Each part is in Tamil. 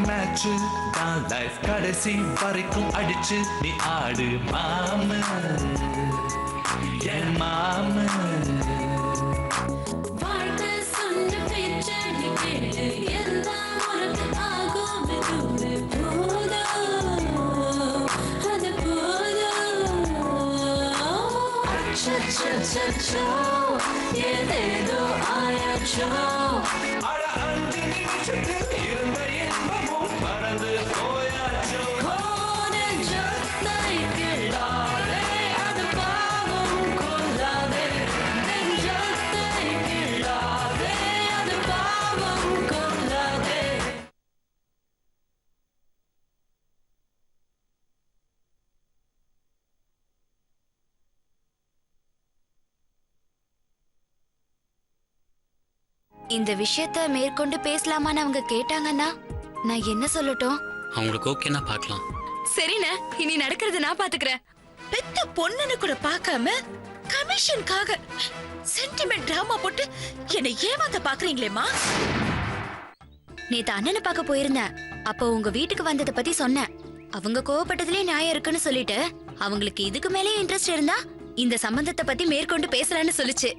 மேட்ச் தான் லைஃப் கடைசி வரைக்கும் அடிச்சு நீ ஆடு மாமு என் மாமு. ஏதேதோ ஆயாச்சோ இருந்த இன்பமும் பறந்து போயாச்சோ. இந்த விஷயத்த மேற்கொண்டு பேசலாமான்னு அவங்க கேட்டாங்கன்னா நான் என்ன சொல்லட்டும்? அவங்களுக்கு ஓகேனா பார்க்கலாம். சரிண்ணே, இனி நடக்கிறது நான் பாத்துக்கிறேன். பெத்த பொண்ணுன்னு கூட பார்க்காம கமிஷனுக்காக சென்டிமெண்ட் டிராமா போட்டு என்னை ஏமாத்த பாக்குறீங்களேம்மா. நேத்து அண்ணனை பார்க்க போயிருந்தேன். அப்ப உங்க வீட்டுக்கு வந்ததை பத்தி சொன்னேன். அவங்க கோவப்பட்டதுலயே நியாயம் இருக்குன்னு சொல்லிட்டு அவங்களுக்கு இதுக்கு மேலே இன்ட்ரெஸ்ட் இருந்தா இந்த சம்பந்தத்தை பத்தி மேற்கொண்டு பேசலான்னு சொல்லுச்சு.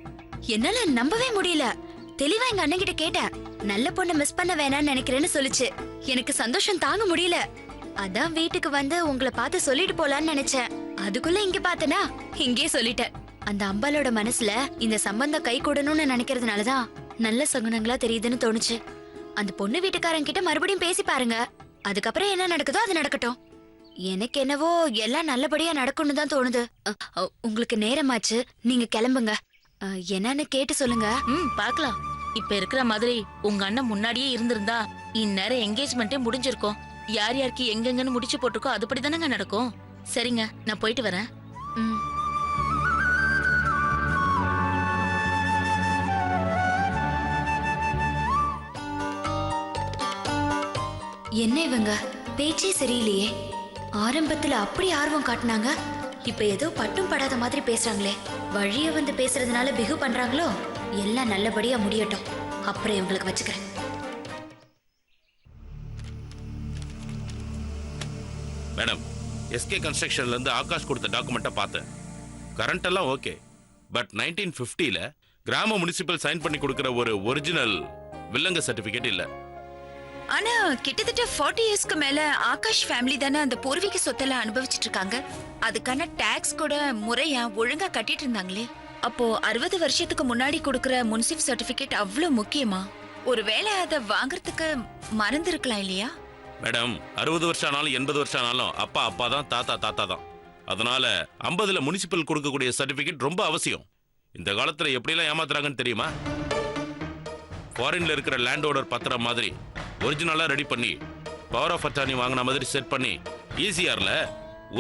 என்னால நம்பவே முடியல. தெளிவா எங்க அண்ணன் கிட்ட கேட்டேன். நல்ல பொண்ணை மிஸ் பண்ண வேணாம்னு நினைக்கிறேன்னு சொல்லுச்சு. எனக்கு சந்தோஷம் தாங்க முடியல. அதான் வீட்டுக்கு வந்து உங்களை பார்த்து சொல்லிட்டு போலான்னு நினைச்சேன். அதுக்குள்ள இங்க பார்த்தனா இங்கே சொல்லிட்டேன். அந்த அம்பாலோட மனசுல இந்த சம்பந்தம் கை கூடணும்னு நினைக்கிறதுனாலதான் நல்ல சகுனங்களா தெரியுதுன்னு தோணுச்சு. அந்த பொண்ணு வீட்டுக்காரங்க கிட்ட மறுபடியும் பேசி பாருங்க. அதுக்கப்புறம் என்ன நடக்குதோ அது நடக்கட்டும். எனக்கு என்னவோ எல்லாம் நல்லபடியா நடக்கும்னு தான் தோணுது. உங்களுக்கு நேரமாச்சு, நீங்க கிளம்புங்க. என்னன்னு கேட்டு சொல்லுங்க. பாக்கலாம். இப்ப இருக்கிற மாதிரி உங்க அண்ணன் முன்னாடியே இருந்திருந்தா இந்நேரம் என்கேஜ்மெண்டே முடிஞ்சிருக்கும். யார் யாருக்கு எங்கெங்கன்னு முடிச்சு போட்டிருக்கோ அதுபடி தானங்க நடக்கும். சரிங்க, நான் போயிட்டு வரேன். என்ன இவங்க பேச்சே சரியில்லையே. ஆரம்பத்துல அப்படி ஆர்வம் காட்டினாங்க, இப்ப ஏதோ பட்டும் படாத மாதிரி பேசுறாங்களே. வழிய வந்து பேசுறதுனால பிகு பண்றாங்களோ? எல்லாம் நல்லபடியா முடியட்டும், அப்புறம் இவங்களுக்கு வச்சுக்கிறேன். மேடம், எஸ்கே கன்ஸ்ட்ரக்ஷன்ல இருந்து ஆகாஷ் கொடுத்த டாக்குமெண்ட்டை பார்த்தேன். கரண்ட் எல்லாம் ஓகே. பட் 1950ல கிராம முனிசிபல் சைன் பண்ணி கொடுக்கிற ஒரு ஒரிஜினல் வில்லங்க சர்டிபிகேட் இல்ல. ஆனா கிட்டத்தட்ட 40 இயர்ஸ்க்கு மேல ஆகாஷ் ஃபேமிலி தானே அந்த பூர்வீக சொத்தெல்லாம் அனுபவிச்சுட்டு இருக்காங்க. அதுக்கான டாக்ஸ் கூட முறையா ஒழுங்கா கட்டிட்டு இருந்தாங்களே. அப்போ 60 வருஷத்துக்கு முன்னாடி கொடுக்கற முன்சிப் சர்டிபிகேட் அவ்வளவு முக்கியமா? ஒருவேளை அதை வாங்குறதுக்கு மறந்து இருக்கலாம் இல்லையா? மேடம், 60 வருஷம் ஆனாலும் 80 வருஷம் ஆனாலும் அப்பா அப்பா தான், தாத்தா தாத்தா தான். அதனால 50ல முனிசிபல் கொடுக்கக்கூடிய சர்டிபிகேட் ரொம்ப அவசியம். இந்த காலத்துல எப்படிலாம் ஏமாத்துறாங்கன்னு தெரியுமா? ஃபாரின்ல இருக்கிற லேண்ட் ஓனர் பத்திரம் மாதிரி ஒரிஜினலா ரெடி பண்ணி பவர் ஆஃப் அட்டார்னி வாங்கின மாதிரி செட் பண்ணி ஈசிஆர்ல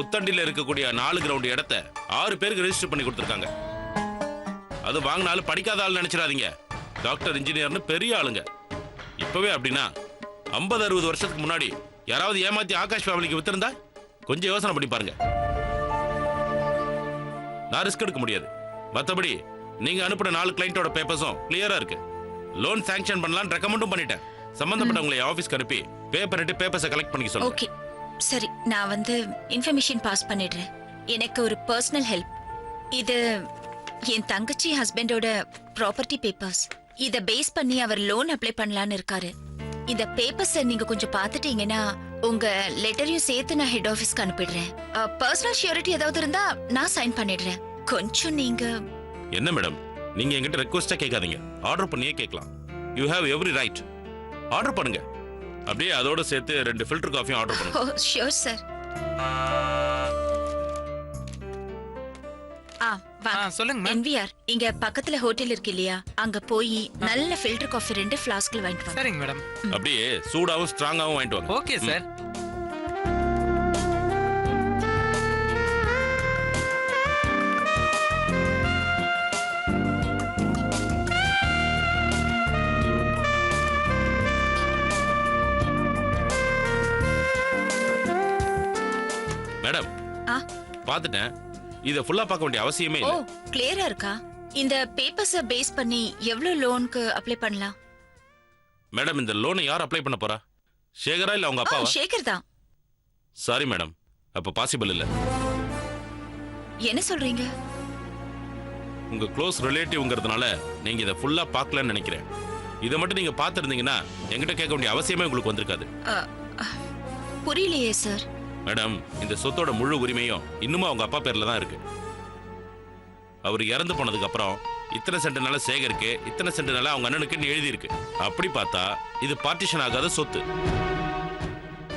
உத்தண்டில இருக்கக்கூடிய 4 கிரவுண்ட் இடத்தை 6 பேருக்கு ரெஜிஸ்டர் பண்ணி கொடுத்துருக்காங்க. அது வாங்கினாலும் படிக்காத ஆள் நினைச்சிடாதீங்க. டாக்டர், இன்ஜினியர்னு பெரிய ஆளுங்க. இப்பவே அப்படின்னா 50-60 வருஷத்துக்கு முன்னாடி யாராவது ஏமாத்தி ஆகாஷ் ஃபேமிலிக்கு வித்திருந்தா கொஞ்சம் யோசனை பண்ணி பாருங்க. நான் ரிஸ்க் எடுக்க முடியாது. மற்றபடி நீங்க அனுப்பின 4 கிளைண்டோட பேப்பர்ஸும் கிளியரா இருக்கு. லோன் சாங்ஷன் பண்ணலாம் ரெக்கமெண்டும் பண்ணிட்டேன். சம்பந்தப்பட்டவங்களை ஆபீஸ்க்கு அனுப்பி பேப்பர்ஸை கலெக்ட் பண்ணி சொல்லுங்க. ஓகே, சரி. நான் வந்து இன்ஃபர்மேஷன் பாஸ் பண்ணிடுறேன். எனக்கு ஒரு பர்சனல் ஹெல்ப். இது என் தங்கச்சி ஹஸ்பண்டோட ப்ராப்பர்ட்டி பேப்பர்ஸ். இத பேஸ் பண்ணி அவர் லோன் அப்ளை பண்ணலான்னு இருக்காரு. இந்த பேப்பர்ஸை நீங்க கொஞ்சம் பார்த்துட்டீங்கன்னா உங்க லெட்டரையும் சேர்த்து நான் ஹெட் ஆபீஸ்க்கு அனுப்பிடுறேன். பர்சனல் ஷியூரிட்டி ஏதாவது இருந்தா நான் சைன் பண்ணிடுறேன். கொஞ்சம் நீங்க. என்ன மேடம், நீங்க என்கிட்ட ரெக்வெஸ்டா கேட்காதீங்க, ஆர்டர் பண்ணியே கேட்கலாம். You have every right. Order பண்ணுங்க. அப்படியே அதோட சேர்த்து 2 ஃபில்டர் காஃபியும் ஆர்டர் பண்ணுங்க. ஓ ஷூர் சார். சொல்லுங்க மேம். என்விஆர் இங்க பக்கத்துல ஹோட்டல் இருக்கு இல்லையா, அங்க போய் நல்ல ஃபில்டர் காஃபி 2 ஃப்ளாஸ்க்ல வாங்கிட்டு வாங்க. சரிங்க மேடம். அப்படியே சூடாவும் ஸ்ட்ராங்காவும் வாங்கிட்டு வாங்க. Okay sir. பார்த்துட்டேன். இதை ஃபுல்லா பார்க்க வேண்டிய அவசியமே ஓ இல்லை. கிளியரா இருக்கா? இந்த பேப்பர்ஸ பேஸ் பண்ணி எவ்வளவு லோனுக்கு அப்ளை பண்ணலாம்? மேடம், இந்த லோனை யார் அப்ளை பண்ண போறா? சேகரா இல்ல அவங்க அப்பாவா? சேகர் தான். சாரி மேடம், அப்ப பாசிபிள் இல்ல. என்ன சொல்றீங்க? உங்க க்ளோஸ் ரிலேட்டிவ்ங்கிறதுனால நீங்க இதை ஃபுல்லா பார்க்கலன்னு நினைக்கிறேன். இதை மட்டும் நீங்க பார்த்துருந்தீங்கன்னா என்கிட்ட கேட்க வேண்டிய அவசியமே உங்களுக்கு வந்திருக்காது. புரியலையே சார். மேடம், இந்த சொத்தோட முழு உரிமையும் இன்னுமா அவங்க அப்பா பேர்ல தான் இருக்கு. அவர் இறந்து போனதுக்கு அப்புறம் இத்தனை சென்ட் நிலம் சேகருக்கு, இத்தனை சென்ட் நிலம் அவங்க அண்ணனுக்குன்னு எழுதி இருக்கு. அப்படி பார்த்தா இது பார்ட்டிஷன் ஆகாத சொத்து.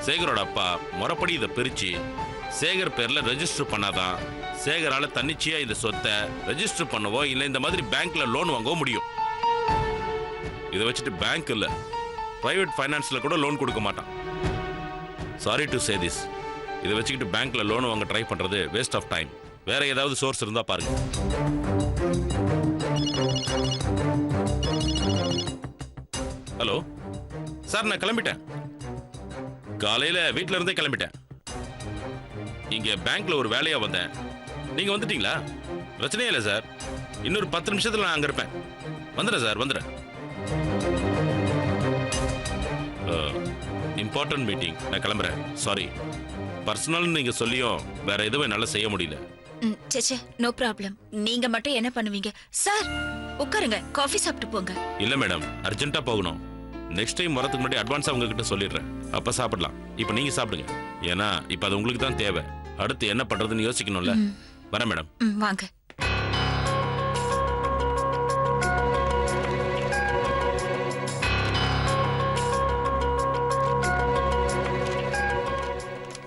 சேகரோட அப்பா முறைப்படி இதை பிரிச்சு சேகர் பேர்ல ரெஜிஸ்டர் பண்ணாதான் சேகரால தன்னிச்சையா இந்த சொத்தை ரெஜிஸ்டர் பண்ணவோ இல்லை இந்த மாதிரி பேங்க்ல லோன் வாங்கவோ முடியும். இதை வச்சுட்டு பேங்க் இல்ல, பிரைவேட் ஃபைனான்ஸ்ல கூட லோன் கொடுக்க மாட்டான். Sorry to say this. இதை வச்சுக்கிட்டு பேங்க்ல லோன் வாங்க ட்ரை பண்றது வேஸ்ட் ஆஃப் டைம். வேற ஏதாவது சோர்ஸ் இருந்தா பாருங்க. ஹலோ சார், நான் கிளம்பிட்டேன். காலையில வீட்ல இருந்தே கிளம்பிட்டேன். இங்க பேங்க்ல ஒரு வேலையா வந்தேன். நீங்க வந்துட்டீங்களா? பிரச்சனையே இல்லை சார். இன்னொரு 10 நிமிஷத்துல நான் அங்க இருப்பேன். வந்துடுறேன் சார், வந்துடுறேன். இம்பார்ட்டன்ட் மீட்டிங், நான் கிளம்புறேன். சாரி, பர்சனல் நீங்க சொல்லியும் வேற எதுவும் என்னால செய்ய முடியல. சேச்சே, நோ ப்ராப்ளம். நீங்க மட்டும் என்ன பண்ணுவீங்க? சார் உட்காருங்க, காஃபி சாப்பிட்டு போங்க. இல்ல மேடம், அர்ஜென்ட்டா போகணும். நெக்ஸ்ட் டைம் வரதுக்கு முன்னாடி அட்வான்ஸா உங்ககிட்ட சொல்லிடுறேன். அப்ப சாப்பிடலாம். இப்ப நீங்க சாப்பிடுங்க. ஏன்னா இப்ப அது உங்களுக்கு தான் தேவை. அடுத்து என்ன பண்றதுன்னு யோசிக்கணும்ல. வரேன் மேடம். வாங்க.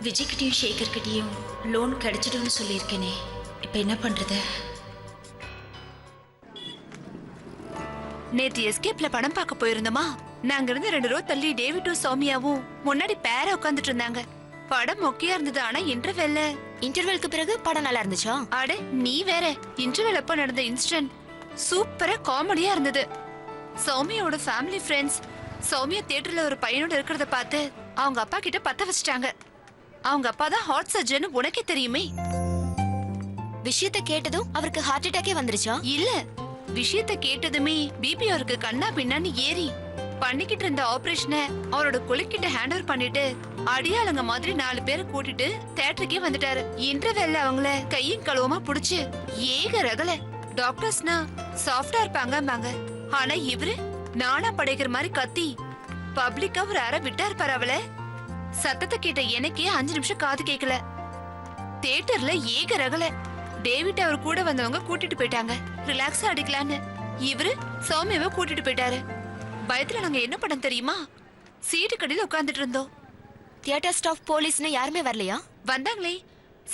விஜய்கிட்டையும் சேகர்கிட்டையும் லோன் கிடைச்சிடும்னு சொல்லியிருக்கேனே, இப்ப என்ன பண்றது? நேத்து எஸ்கேப்ல படம் பார்க்க போயிருந்தோமா? நாங்க இருந்து 2 ரோ தள்ளி டேவிட்டும் சௌமியாவும் முன்னாடி பேர உட்காந்துட்டு இருந்தாங்க. படம் மொக்கையா இருந்தது. ஆனா இன்டர்வெலுக்கு பிறகு படம் நல்லா இருந்துச்சா? அட நீ வேற, இன்டர்வெல் அப்ப நடந்த இன்சிடென்ட் சூப்பரா காமெடியா இருந்தது. சௌமியாவோட ஃபேமிலி ஃப்ரெண்ட்ஸ் சௌமியா தியேட்டர்ல ஒரு பையனோட இருக்கிறத பார்த்து அவங்க அப்பா கிட்ட பத்த வச்சிட்டாங்க. அவங்க அப்பா தான் ஹார்ட் சர்ஜன், உனக்கே தெரியுமே. விஷயத்த கேட்டதும் அவருக்கு ஹார்ட் அட்டாக்கே வந்துருச்சா? இல்ல, விஷயத்த கேட்டதுமே பிபி அவருக்கு கண்ணா பின்னான்னு ஏறி பண்ணிக்கிட்டு இருந்த ஆபரேஷனை அவரோட கொலைக்கிட்ட ஹேண்ட் ஓவர் பண்ணிட்டு அடியாளுங்க மாதிரி 4 பேரை கூட்டிட்டு தியேட்டருக்கே வந்துட்டாரு. இன்டர்வெல்ல அவங்கள கையும் கழுவமா புடிச்சு ஏக ரகல. டாக்டர்ஸ்னா சாஃப்டா இருப்பாங்க, ஆனா இவரு நானா படைக்கிற மாதிரி கத்தி பப்ளிக்கா ஒரு அறை விட்டாரு பாரு. அவள சத்தத்தை கேட்ட எனக்கே 5 நிமிஷம் காது கேட்கல. தியேட்டர்ல ஏக ரகல. டேவிட் அவர் கூட வந்தவங்க கூட்டிட்டு போயிட்டாங்க ரிலாக்ஸா அடிக்கலான்னு. இவரு சௌமியாவை கூட்டிட்டு போயிட்டாரு. பயத்துல நாங்க என்ன பண்ண தெரியுமா? சீட்டு கடையில உட்கார்ந்துட்டு இருந்தோம். தியேட்டர் ஸ்டாஃப், போலீஸ்னு யாருமே வரலையா? வந்தாங்களே,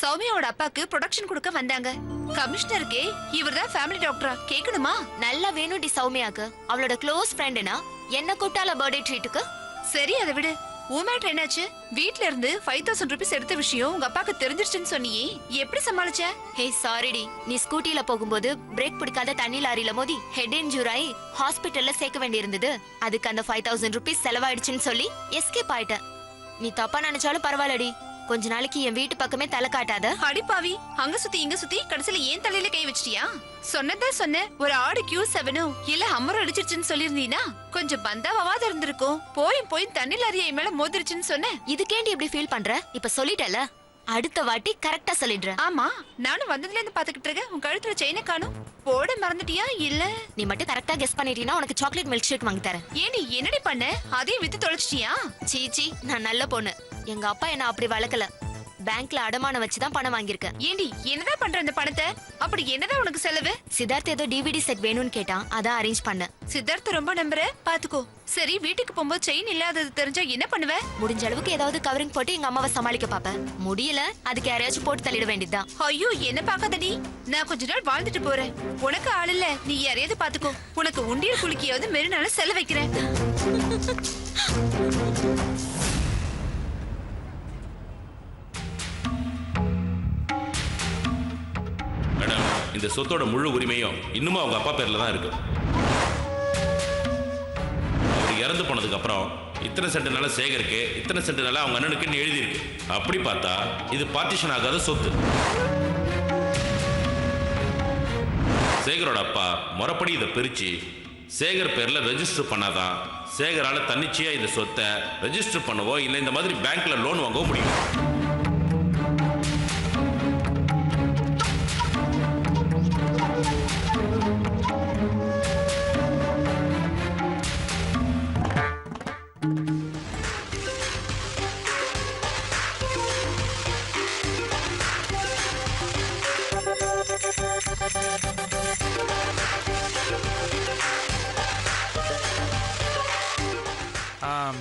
சௌமியாவோட அப்பாக்கு ப்ரொடக்ஷன் கொடுக்க வந்தாங்க. கமிஷனருக்கே இவர்தான் ஃபேமிலி டாக்டரா? கேட்கணுமா? நல்லா வேணும்டி சௌமியாக்கு. அவளோட க்ளோஸ் ஃப்ரெண்டுனா என்ன கூட்டால பர்த்டே ட்ரீட்டுக்கு? சரி, அதை விடு. ஊமேட்ரு என்னாச்சு? வீட்ல இருந்து 5000 ரூபீஸ் எடுத்த விஷயம் உங்க அப்பாக்கு தெரிஞ்சிருச்சுன்னு சொன்னியே, எப்படி சமாளிச்ச? ஹே சாரிடி, நீ ஸ்கூட்டில போகும்போது பிரேக் பிடிக்காத தண்ணி லாரியில மோதி ஹெட் இன்ஜூர் ஆகி ஹாஸ்பிட்டல்ல சேர்க்க வேண்டியிருந்தது. அதுக்கு அந்த 5000 ரூபீஸ் செலவாயிடுச்சுன்னு சொல்லி எஸ்கேப் ஆயிட்ட. நீ தப்பா நினைச்சாலும் பரவாயில்லடி, கொஞ்ச நாளைக்கு என் வீட்டு பக்கமே தலை காட்டாத. அடிப்பாவி, அங்க சுத்தி இங்க சுத்தி கடைசியில ஏன் தலையில கை வச்சிட்டியா? சொன்னதா சொன்ன. ஒரு ஆடு Q7 இல்ல ஹம்மர் அடிச்சிருச்சுன்னு சொல்லிருந்தீனா கொஞ்சம் பந்தாவாத இருந்திருக்கும். போய் தண்ணி லாரியை மேல மோதிருச்சுன்னு சொன்ன. இதுக்கேண்டி இப்படி ஃபீல் பண்ற? இப்ப சொல்லிட்டல, அடுத்த வாட்டி கரெக்டா சொல்லிடுறேன். ஆமா, நானும் வந்ததுல இருந்து பாத்துக்கிட்டு இருக்கேன். உன் கழுத்துல செயினை காணும். போட மறந்துட்டியா? இல்ல நீ மட்டும் கரெக்டா கெஸ் பண்ணிட்டீனா உனக்கு சாக்லேட் மில்க் ஷேக் வாங்கி தரேன். ஏண்டி என்னடி பண்ண? அதையும் வித்து தொலைச்சிட்டியா? சீச்சி, நான் நல்ல பொண்ணு. எங்க அப்பா என்ன அப்படி வளர்க்கல. பேங்க்ல அடமானம் வச்சுதான் பணம் வாங்கியிருக்கேன். ஏண்டி என்னதான் பண்ற அந்த பணத்தை? அப்படி என்னதான் உனக்கு செலவு? சித்தார்த் ஏதோ டிவிடி செட் வேணும்னு கேட்டான், அதான் அரேஞ்ச் பண்ணேன். சித்தார்த் ரொம்ப நம்புற, பாத்துக்கோ. சரி, வீட்டுக்கு போகும்போது செயின் இல்லாதது தெரிஞ்சா என்ன பண்ணுவ? முடிஞ்ச அளவுக்கு ஏதாவது கவரிங் போட்டு எங்க அம்மாவை சமாளிக்க பாப்பேன். முடியல, அதுக்கு யாரையாச்சும் போட்டு தள்ளிட வேண்டியதுதான். ஐயோ, என்ன பாக்காதடி. நான் கொஞ்ச நாள் வாழ்ந்துட்டு போறேன். உனக்கு ஆள் இல்ல, நீ யாரையாவது பாத்துக்கோ. உனக்கு உண்டியல் குலுக்கியாவது மெரினால செலவு வைக்கிறேன். மேடம், இந்த சொத்தோட முழு உரிமையும் இன்னுமா அவங்க அப்பா பேர்ல தான் இருக்கு. அவர் இறந்து போனதுக்கு அப்புறம் இத்தனை சென்ட் நிலம் சேகருக்கு, இத்தனை சென்ட் நிலம் அவங்க அண்ணனுக்குன்னு எழுதி இருக்கு. அப்படி பார்த்தா இது பார்ட்டிஷன் ஆகாத சொத்து. சேகரோட அப்பா முறைப்படி இதை பிரிச்சு சேகர் பேர்ல ரெஜிஸ்டர் பண்ணாதான் சேகரால தன்னிச்சையா இந்த சொத்தை ரெஜிஸ்டர் பண்ணவோ இல்லை இந்த மாதிரி பேங்க்ல லோன் வாங்கவோ முடியும்.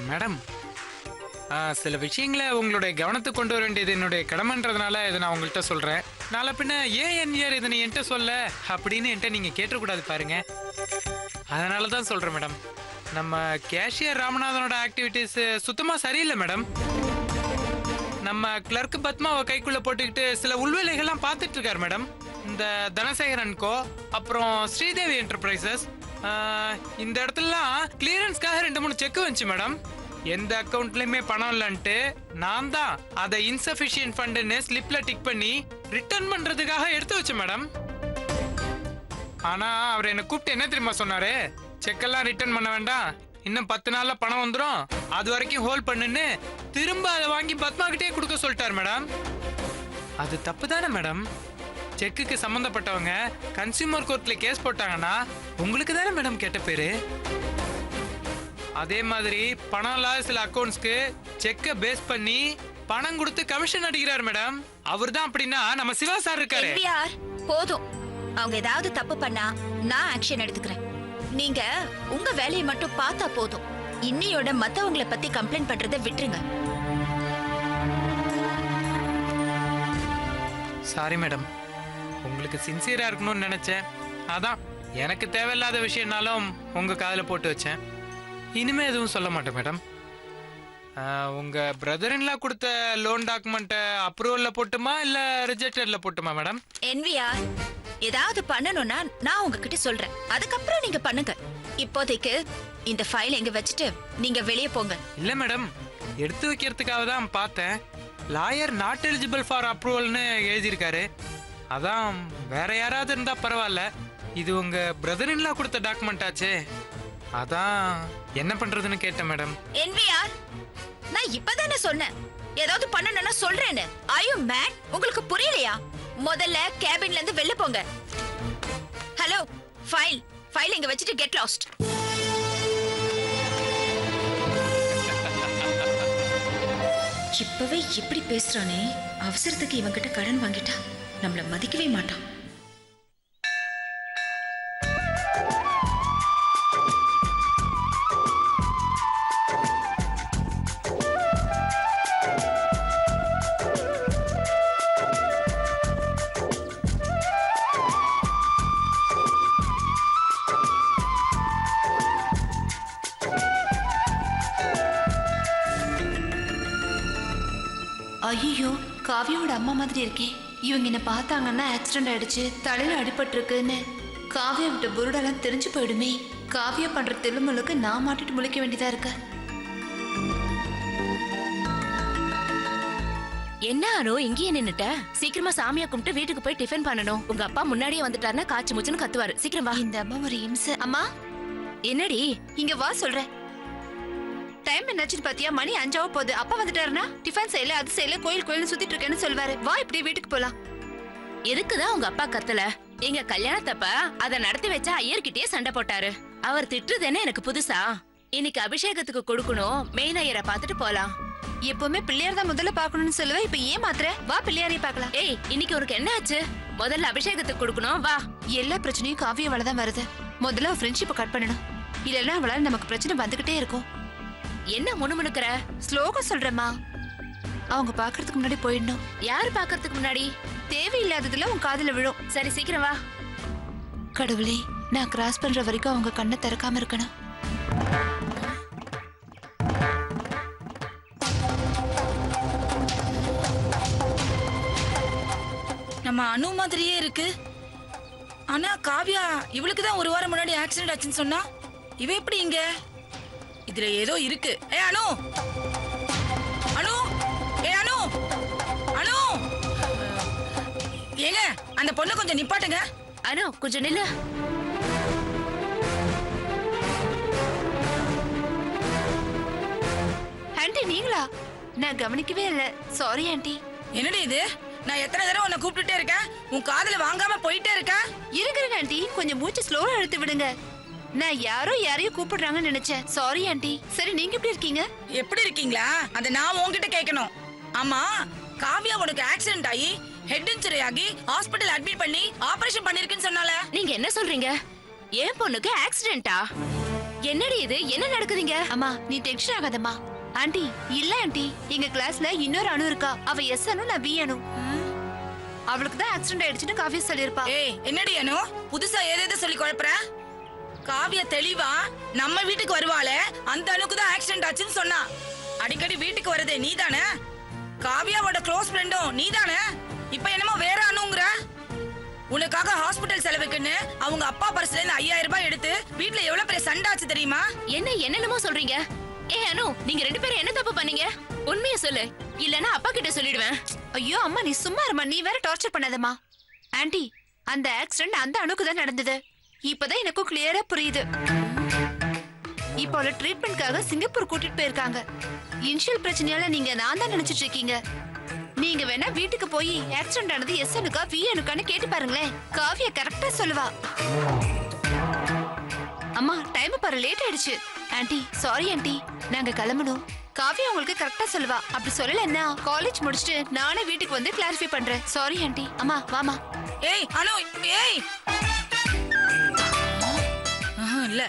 மேடம், சில விஷயங்களை உங்களுடைய கவனத்துக்கு கொண்டு வர வேண்டியது என்னுடைய கடமைன்றதுனால இதை நான் உங்கள்கிட்ட சொல்கிறேன். நாளை பின்ன ஏன் என்ஆர் இதை நீ என்கிட்ட சொல்ல அப்படின்னு என்கிட்ட நீங்கள் கேட்டக்கூடாது பாருங்க. அதனால தான் சொல்கிறேன் மேடம். நம்ம கேஷியர் ராமநாதனோட ஆக்டிவிட்டீஸ் சுத்தமாக சரியில்லை மேடம். நம்ம கிளர்க் பத்மாவை கைக்குள்ளே போட்டுக்கிட்டு சில உள்வேலைகள்லாம் பார்த்துட்டு இருக்காரு மேடம். இந்த தனசேகரன்கோ அப்புறம் ஸ்ரீதேவி என்டர்பிரைசஸ் இந்த இடத்துலலாம் கிளியரன்ஸ்க்காக 2-3 செக் வந்துச்சு மேடம். எந்த அக்கௌண்ட்லயுமே பணம் இல்லன்ட்டு நான் தான் அதை இன்சஃபிஷியன்ட் ஃபண்டுன்னு ஸ்லிப்ல டிக் பண்ணி ரிட்டர்ன் பண்றதுக்காக எடுத்து வச்சேன் மேடம். ஆனா அவர் என்ன கூப்பிட்டு என்ன தெரியுமா சொன்னாரு? செக்கெல்லாம் ரிட்டர்ன் பண்ண வேண்டாம், இன்னும் 10 நாள்ல பணம் வந்துடும், அது வரைக்கும் ஹோல்ட் பண்ணுன்னு திரும்ப அதை வாங்கி பத்மா கிட்டே கொடுக்க சொல்லிட்டாரு மேடம். அது தப்பு தானே மேடம்? செக்குக்கு சம்பந்தப்பட்டவங்க கன்சியூமர் கோர்ட்ல கேஸ் போட்டாங்கன்னா உங்களுக்கு தானே மேடம் கெட்ட பேரு. அதே மாதிரி பணம் இல்லாத சில அக்கௌண்ட்ஸ்க்கு செக்கை பேஸ் பண்ணி பணம் கொடுத்து கமிஷன் அடிக்கிறார் மேடம். அவர் தான் அப்படின்னா நம்ம சிவா சார் இருக்காரு. போதும், அவங்க ஏதாவது தப்பு பண்ணா நான் ஆக்ஷன் எடுத்துக்கிறேன். நீங்க உங்க வேலையை மட்டும் பார்த்தா போதும். இன்னையோட மத்தவங்களை பத்தி கம்ப்ளைண்ட் பண்றதை விட்டுருங்க. சாரி மேடம், உங்களுக்கு சின்சியரா இருக்கணும்னு நினைச்சேன். அதான் எனக்கு தேவையில்லாத விஷயம்னாலும் உங்க காதுல போட்டு வச்சேன். இனிமே எதுவும் சொல்ல மாட்டேன் மேடம். உங்க பிரதர்-இன்-லா கொடுத்த லோன் டாக்குமெண்ட்டை அப்ரூவல்ல போட்டுமா இல்ல ரிஜெக்டட்ல போட்டுமா மேடம்? என்விஆர், ஏதாவது பண்ணணும்னா நான் உங்ககிட்ட சொல்றேன், அதுக்கப்புறம் நீங்க பண்ணுங்க. இப்போதைக்கு இந்த ஃபைல் எங்க வச்சுட்டு நீங்க வெளியே போங்க. இல்ல மேடம், எடுத்து வைக்கிறதுக்காக தான் பார்த்தேன். லாயர் நாட் எலிஜிபிள் ஃபார் அப்ரூவல்னு எழுதியிருக்காரு. அதான் வேற யாராவது இருந்தா பரவாயில்ல, இது உங்க பிரதர்-இன்-லா கொடுத்த டாக்குமெண்ட் ஆச்சே, அதான் என்ன பண்றதுன்னு கேட்டேன் மேடம். என்விஆர், நான் இப்பதானே சொன்னேன் ஏதாவது பண்ணணும்னா சொல்றேன்னு. Are you mad? உங்களுக்கு புரியலையா? முதல்ல கேபின்ல இருந்து வெளிய போங்க. ஹலோ, ஃபைல் இங்க வச்சிட்டு கெட் லாஸ்ட். இப்பவே இப்படி பேசுறானே, அவசரத்துக்கு இவங்கிட்ட கடன் வாங்கிட்டா நம்மள மதிக்கவே மாட்டான். ஐயோ, காவியோட அம்மா மாதிரி இருக்கே. இவங்க என்ன பார்த்தாங்கன்னா ஆக்சிடென்ட் ஆயிடுச்சு, தலையில அடிபட்டிருக்குன்னு காவியா விட்ட புருடெல்லாம் தெரிஞ்சு போயிடுமே. காவியா பண்ற திருமலுக்கு நான் மாட்டிட்டு முழிக்க வேண்டியதா இருக்க. என்ன அனு இங்கேயே நின்னுட்ட? சீக்கிரமா சாமியா கும்பிட்டு வீட்டுக்கு போய் டிஃபன் பண்ணணும். உங்க அப்பா முன்னாடியே வந்துட்டாருன்னா காய்ச்சி முச்சுன்னு கத்துவாரு. சீக்கிரம் வா. இந்த அம்மா ஒரு இம்சை. அம்மா என்னடி? இங்க வா சொல்றேன். டைம் என்னாச்சுன்னு பாத்தியா? மணி 5 ஆக போகுது. அப்பா வந்துட்டாருன்னா டிஃபன் செய்யல, அது செய்யல, கோயில் சுத்திட்டு இருக்கேன்னு சொல்வாரு. வா இப்படி வீட்டுக்கு போலாம். எதுக்குதான் உங்க அப்பா கத்தல? எங்க கல்யாணத்தப்ப அதை நடத்தி வச்சா ஐயர்கிட்டயே சண்டை போட்டாரு. அவர் திட்டுறதுன்னு எனக்கு புதுசா? இன்னைக்கு அபிஷேகத்துக்கு கொடுக்கணும், மெயின் ஐயரை பார்த்துட்டு போலாம். எப்பவுமே பிள்ளையார் தான் முதல்ல பாக்கணும்னு சொல்லுவேன். இப்ப ஏன் மாத்திர? வா பிள்ளையாரையும் பாக்கலாம். ஏய், இன்னைக்கு உனக்கு என்ன ஆச்சு? முதல்ல அபிஷேகத்துக்கு கொடுக்கணும், வா. எல்லா பிரச்சனையும் காவியவால தான் வருது. முதல்ல ஃப்ரெண்ட்ஷிப்பை கட் பண்ணணும், இல்லைன்னா அவளால நமக்கு பிரச்சனை வந்துகிட்டே இருக்கும். என்ன முணுமுணுக்கிற? ஸ்லோகம் சொல்றேம்மா. அவங்க பாக்குறதுக்கு முன்னாடி போயிடணும். யாரு பாக்குறதுக்கு முன்னாடி? தேவையில்லாததுல உன் காதுல விழும். சரி சீக்கிரம் வா. கடவுளே, நான் கிராஸ் பண்ற வரைக்கும் அவங்க கண்ணை திறக்காம இருக்கணும். நம்ம அனு மாதிரியே இருக்கு. ஆனா காவியா இவளுக்கு தான் 1 வாரம் முன்னாடி ஆக்சிடென்ட் ஆச்சுன்னு சொன்னா, இவ எப்படி இங்க? இதுல ஏதோ இருக்கு. ஏ அனு, அனு, ஏ அனு, அனு, ஏங்க அந்த பொண்ணு கொஞ்சம் நிப்பாட்டுங்க. அனு கொஞ்சம் நில்லு. ஆண்டி நீங்களா? நான் கவனிக்கவே இல்ல. Sorry aunty. என்னடி இது? நான் எத்தனை தடவை உன்னை கூப்பிட்டுட்டே இருக்கேன், உன் காதுல வாங்காம போயிட்டே இருக்கா? இருக்கிறேங்க ஆண்டி, கொஞ்சம் மூச்சு ஸ்லோவா இழுத்து விடுங்க. நான் யாரையும் கூப்பிடுறாங்கன்னு நினைச்சேன். Sorry aunty. சரி நீங்க எப்படி இருக்கீங்க? எப்படி இருக்கீங்களா? அத நான் உன்கிட்ட கேட்கணும். ஆமா, காவியா உனக்கு ஆக்சிடென்ட் ஆகி ஹெட் இன்ஜுரி ஆகி ஹாஸ்பிடல் அட்மிட் பண்ணி ஆபரேஷன் பண்ணிருக்குன்னு சொன்னால. நீங்க என்ன சொல்றீங்க? என் பொண்ணுக்கு ஆக்சிடென்ட்டா? என்னடி இது? என்ன நடக்குதுங்க? அம்மா நீ டென்ஷன் ஆகாதம்மா. ஆண்டி இல்ல ஆண்டி, எங்க கிளாஸ்ல இன்னொரு அணு இருக்கா. அவ எஸ் அணு, நான் வி அணு. அவளுக்கு தான் ஆக்சிடென்ட் ஆயிடுச்சுன்னு காவியா சொல்லிருப்பா. ஏய் என்னடி அனு, புதுசா ஏதேதோ சொல்லி குழப்பற? காவியா தெளிவா நம்ம வீட்டுக்கு வருவாளே, அந்த அணுக்கு தான் ஆக்சிடென்ட் ஆச்சுன்னு சொன்னா. அடிக்கடி வீட்டுக்கு வரதே நீதானே? காவியாவோட க்ளோஸ் ஃப்ரெண்டும் நீதானே? இப்ப என்னமோ வேற அணுங்கற? உனக்காக ஹாஸ்பிடல் செலவுக்குன்னு அவங்க அப்பா பர்ஸ்ல இருந்து 5000 ரூபாய் எடுத்து வீட்ல எவ்வளவு பெரிய சண்டை ஆச்சு தெரியுமா? என்னென்னமோ சொல்றீங்க. ஏ அனு, நீங்க 2 பேரும் என்ன தப்பு பண்ணீங்க? உண்மையை சொல்லு, இல்லனா அப்பா கிட்ட சொல்லிடுவேன். ஐயோ அம்மா நீ சும்மா இருமா, நீ வேற டார்ச்சர் பண்ணாதம்மா. ஆண்டி அந்த ஆக்சிடென்ட் அந்த அணுக்கு தான் நடந்தது. இப்பதான் எனக்கும் கிளியரா புரியுது. இப்போ அவளை ட்ரீட்மெண்ட்காக சிங்கப்பூர் கூட்டிட்டு போயிருக்காங்க. இனிஷியல் பிரச்சனையால நீங்க நான் தான் நினைச்சிட்டு இருக்கீங்க. நீங்க வேணா வீட்டுக்கு போய் ஆக்சிடென்ட் ஆனது எஸ் அணுக்கா வி அணுக்கான்னு கேட்டு பாருங்களேன். காவியா கரெக்டா சொல்லுவா. அம்மா டைம் பாரு, லேட் ஆயிடுச்சு. ஆண்டி சாரி ஆண்டி, நாங்க கிளம்பணும். காவியா உங்களுக்கு கரெக்டா சொல்லுவா. அப்படி சொல்லலன்னா காலேஜ் முடிச்சுட்டு நானே வீட்டுக்கு வந்து கிளாரிஃபை பண்றேன். Sorry aunty. அம்மா வாமா. ஏய் அனு, ஏய். இல்ல,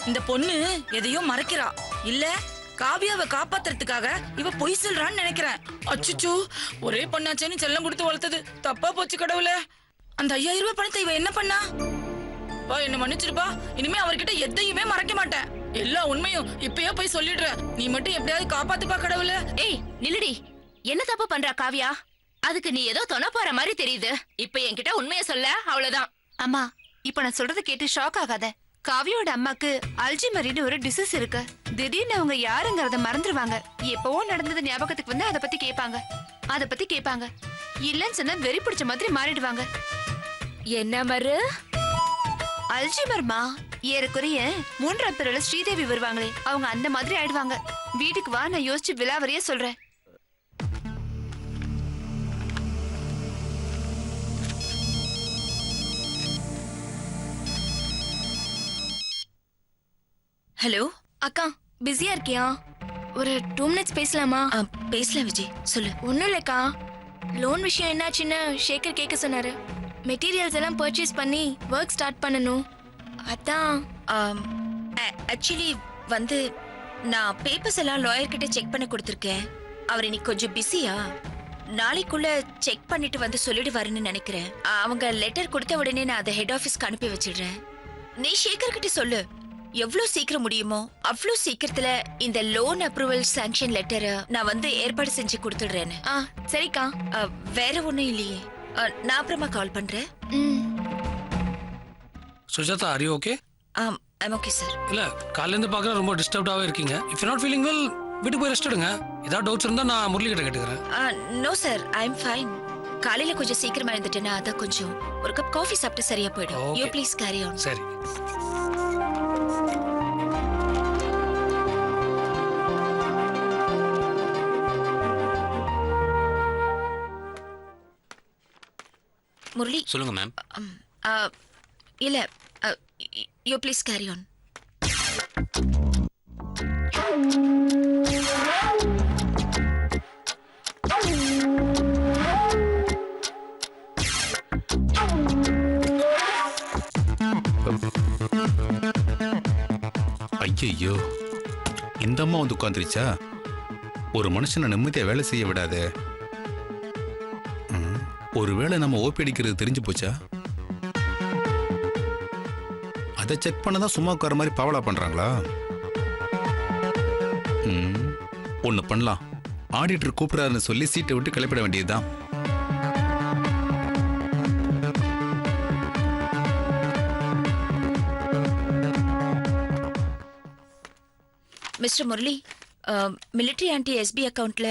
இந்த பொண்ணு எதையோ மறைக்கிறா. இல்ல காவியாவை காப்பாத்துறதுக்காக இவ பொய் சொல்றான்னு நினைக்கிறேன். அச்சுச்சோ, ஒரே பொண்ணாச்சேன்னு செல்லம் கொடுத்து வளர்த்தது தப்பா போச்சு கடவுளே. அந்த 5000 ரூபாய் பணத்தை இவ என்ன பண்ணா? வா என்ன மன்னிச்சிருப்பா. இனிமே அவர்கிட்ட எதையுமே மறைக்க மாட்டேன். எல்லா உண்மையும் இப்பயே போய் சொல்லிடுறேன். நீ மட்டும் எப்படியாவது காப்பாத்துப்பா கடவுளே. ஏய் நில்லுடி. என்ன தப்பு பண்றா காவியா? அதுக்கு நீ ஏதோ தொண போற மாதிரி தெரியுது. இப்ப என்கிட்ட உண்மையை சொல்ல, அவ்வளவுதான். அம்மா இப்ப நான் சொல்றதை கேட்டு ஷாக் ஆகாத. காவியோட அம்மாக்கு அல்ஜிமரின்னு ஒரு டிசீஸ் இருக்கு. திடீர்னு அவங்க யாருங்கறத மறந்துடுவாங்க. எப்பவோ நடந்தது ஞாபகத்துக்கு வந்து அதை பத்தி கேட்பாங்க. இல்லன்னு சொன்னா வெறி பிடிச்ச மாதிரி மாறிடுவாங்க. என்ன மறு? அல்ஜிமர்மா ஏறக்குறைய 3ஆம் பிறல ஸ்ரீதேவி வருவாங்களே, அவங்க அந்த மாதிரி ஆயிடுவாங்க. வீட்டுக்கு வா, நான் யோசிச்சு விலாவரியா சொல்றேன். ஹலோ அக்கா பிஸியா இருக்கியா? ஒரு 2 மினிட்ஸ் பேசலாமா? பேசலாம் விஜய், சொல்லு. ஒண்ணும் இல்லக்கா, லோன் விஷயம் என்னாச்சுன்னு ஷேகர் கேட்க சொன்னாரு. மெட்டீரியல்ஸ் எல்லாம் பர்ச்சேஸ் பண்ணி ஒர்க் ஸ்டார்ட் பண்ணணும். அதான். ஆக்சுவலி வந்து நான் பேப்பர்ஸ் எல்லாம் லாயர் கிட்ட செக் பண்ண கொடுத்துருக்கேன். அவர் இன்னைக்கு கொஞ்சம் பிஸியா, நாளைக்குள்ள செக் பண்ணிட்டு வந்து சொல்லிடுவாருன்னு நினைக்கிறேன். அவங்க லெட்டர் கொடுத்த உடனே நான் அதை ஹெட் ஆபீஸ்க்கு அனுப்பி வச்சிடுறேன். நீ ஷேகர் கிட்ட சொல்லு, எவ்வளவு சீக்கிரம் முடியுமோ அவ்வளவு சீக்கிரத்துல இந்த லோன் அப்ரூவல் சாங்ஷன் லெட்டரை நான் வந்து ஏற்பாடு செஞ்சு கொடுத்துடுறேன்னு. சரிக்கா. வேற ஒண்ணும் இல்லையே, நான் அப்புறமா கால் பண்றேன். Sujatha, are you okay? I'm okay sir. இல்ல காலையில இருந்து பார்க்கற ரொம்ப டிஸ்டர்ப்டாவே இருக்கீங்க. If you not feeling well, வீட்டுக்கு போய் ரெஸ்ட் எடுங்க. ஏதாவது டவுட்ஸ் இருந்தா நான் முரளி கிட்ட கேட்டுக்கிறேன். No sir, I am fine. காலையில கொஞ்சம் சீக்கிரமா எழுந்துட்டேன்னா அதான் கொஞ்சம் ஒரு கப் காஃபி சாப்பிட்டு சரியா போயிடும். You please carry on. சரி. முரளி சொல்லுங்க மேம். இல்ல, யூ ப்ளீஸ் கேரி ஆன். ஐயோ, இந்த அம்மா வந்து உட்காந்துருச்சா? ஒரு மனுஷனை நிம்மதியா வேலை செய்ய விடாது. ஒருவேளை நம்ம ஓபி அடிக்கிறது தெரிஞ்சு போச்சா? அதை செக் பண்ணதான் சும்மா உட்கார மாதிரி பாவலா பண்றாங்களா? ஒண்ணு பண்ணலாம், ஆடிட்டர் கூப்பிடாருன்னு சொல்லி சீட்டை விட்டு கிளப்பிட வேண்டியதுதான். Mister Murali, military anti SP அக்கவுண்ட்ல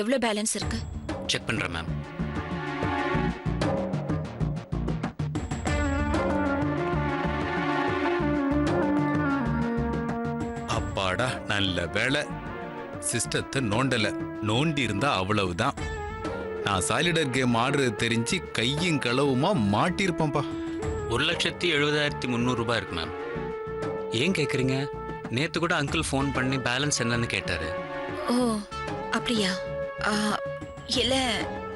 எவ்வளவு பேலன்ஸ் இருக்கு? செக் பண்றேன் மேம். அப்பாடா நல்ல வேலை. சிஸ்டத்தை நோண்டல. நோண்டி இருந்தா அவ்வளவுதான். நான் சாலிடர் கேம் ஆடுறது தெரிஞ்சு கையும் களவுமா மாட்டிருப்பேன்பா. 1,70,300 ரூபாய் இருக்கு மேம். ஏன் கேட்குறீங்க? நேற்று கூட அங்கிள் ஃபோன் பண்ணி பேலன்ஸ் என்னன்னு கேட்டாரு. ஓ அப்படியா? இல்ல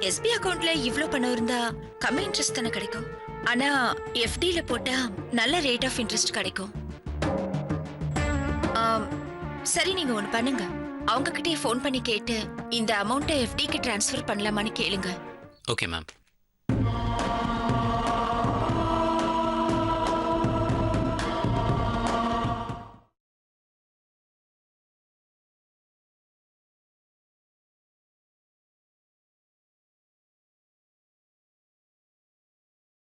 எஸ்பி அக்கவுண்ட்ல இவ்ளோ பணம் இருந்தா கம்மி இன்ட்ரெஸ்ட் தானே கிடைக்கும். ஆனா எஃப்டில போட்டா நல்ல ரேட் ஆஃப் இன்ட்ரெஸ்ட் கிடைக்கும். சரி, நீங்க ஒண்ணு பண்ணுங்க. அவங்க கிட்டே ஃபோன் பண்ணி கேட்டு இந்த அமௌண்ட்டை எஃப்டிக்கு ட்ரான்ஸ்ஃபர் பண்ணலாமான்னு கேளுங்க. Okay ma'am.